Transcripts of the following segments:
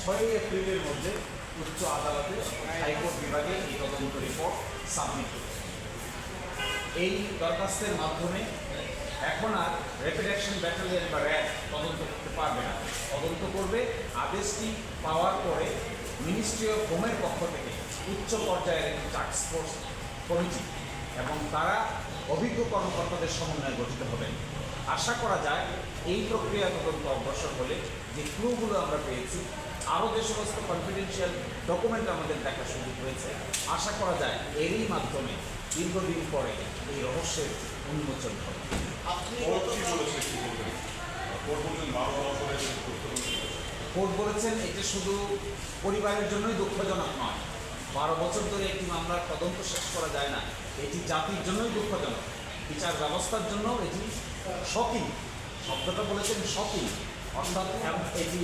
6 এপ্রিলের মধ্যে উচ্চ আদালতে হাইকোর্ট বিভাগে এই তদন্ত রিপোর্ট সাবমিট করবে। এই দরখাস্তের মাধ্যমে এখন আর র্যাপিড অ্যাকশন ব্যাটালিয়ন বা র্যাব তদন্ত করতে পারবে না। তদন্ত করবে আদেশটি পাওয়ার পরে মিনিস্ট্রি অফ হোমের পক্ষ থেকে উচ্চ পর্যায়ের একটি টাস্ক ফোর্স কমিটি এবং তারা অভিজ্ঞ কর্মকর্তাদের সমন্বয়ে গঠিত হবেন। আশা করা যায় এই প্রক্রিয়া তদন্ত অগ্রসর হলে যে ক্লুগুলো আমরা পেয়েছি, আরও যে সমস্ত কনফিডেন্সিয়াল ডকুমেন্ট আমাদের দেখার সুযোগ হয়েছে, আশা করা যায় এরই মাধ্যমে দীর্ঘদিন পরে এই রহস্যের উন্মোচন হবে। কোর্ট বলেছেন এটা শুধু পরিবারের জন্যই দুঃখজনক নয়, 12 বছর ধরে একটি মামলার তদন্ত শেষ করা যায় না, এটি জাতির জন্যই দুঃখজনক, বিচার ব্যবস্থার জন্য এটি শকিং, শব্দটা বলেছেন শকিং, অর্থাৎ এটি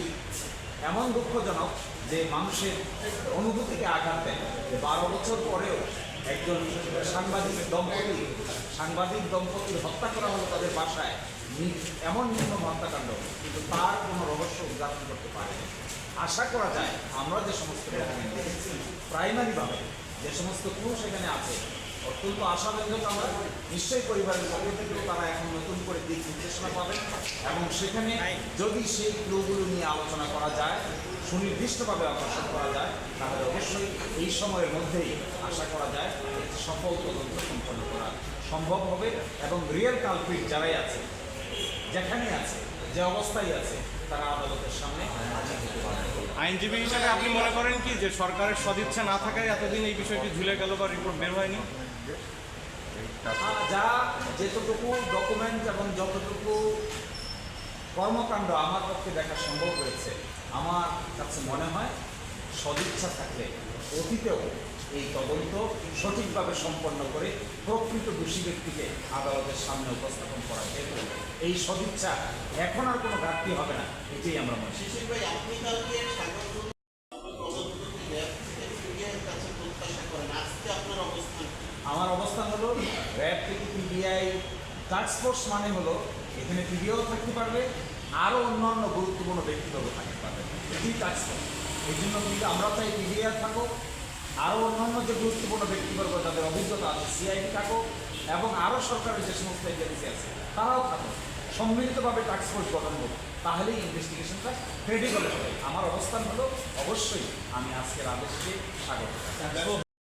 এমন দুঃখজনক যে মানুষের অনুভূতিকে আঘাত দেয়। 12 বছর পরেও একজন সাংবাদিক দম্পতির হত্যা করা হলো তাদের বাসায়, এমন নির্মম হত্যাকাণ্ড, কিন্তু তার কোনো রহস্য উদ্ঘাটন করতে পারেনি। আশা করা যায় আমরা যে সমস্ত ডকুমেন্ট দেখেছি, প্রাইমারিভাবে যে সমস্ত ক্লু সেখানে আছে, অত্যন্ত আশাব্যঞ্জক। আমরা নিশ্চয়ই পরিবারের পক্ষ থেকেও তারা এখন নতুন করে দিক নির্দেশনা পাবেন এবং সেখানে যদি সেই ক্লুগুলো নিয়ে আলোচনা করা যায়, সুনির্দিষ্টভাবে অগ্রসর করা যায়, তাহলে অবশ্যই এই সময়ের মধ্যেই আশা করা যায় একটি সফল তদন্ত সম্পন্ন করা সম্ভব হবে এবং রিয়েল কালপ্রিট যারাই আছে, যেখানে আছে, যে অবস্থায় আছে, তারা আদালতের সামনে হাজির হতে পারবে। আইনজীবী হিসেবে আপনি মনে করেন কি যে সরকারের সদিচ্ছা না থাকায় এতদিন এই বিষয়টি ঝুলে গেল বা রিপোর্ট বের হয়নি? যা যেতটুকু ডকুমেন্ট এবং যতটুকু কর্মকাণ্ড আমার পক্ষে দেখা সম্ভব হয়েছে, আমার কাছে মনে হয় সদিচ্ছা থাকলে অতীতেও এই তদন্ত সঠিকভাবে সম্পন্ন করে প্রকৃত দোষী ব্যক্তিকে আদালতের সামনে উপস্থাপন করা যেত। এই সদিচ্ছা এখন আর কোনো ঘাটতি হবে না, এটাই আমরা মনে করি। আমার অবস্থান হলো র্যাব থেকে পিবিআই টাস্ক ফোর্স মানে হলো এখানে পিবিআইও থাকতে পারবে, আরও অন্যান্য গুরুত্বপূর্ণ ব্যক্তিগত থাকতে পারবে, এটি টাস্ক ফোর্স। এই জন্য কিন্তু আমরা চাই পিবিআই থাকুক, আরও অন্যান্য যে গুরুত্বপূর্ণ ব্যক্তিবর্গ যাদের অভিজ্ঞতা আছে সিআইডি থাকুক এবং আরও সরকারের যে সমস্ত এজেন্সি আছে তারাও থাকুক, সম্মিলিতভাবে টাস্ক ফোর্স গঠন হোক, তাহলেই ইনভেস্টিগেশনটা ক্রেডিবল হবে। আমার অবস্থান হলো অবশ্যই আমি আজকের আদেশকে স্বাগত।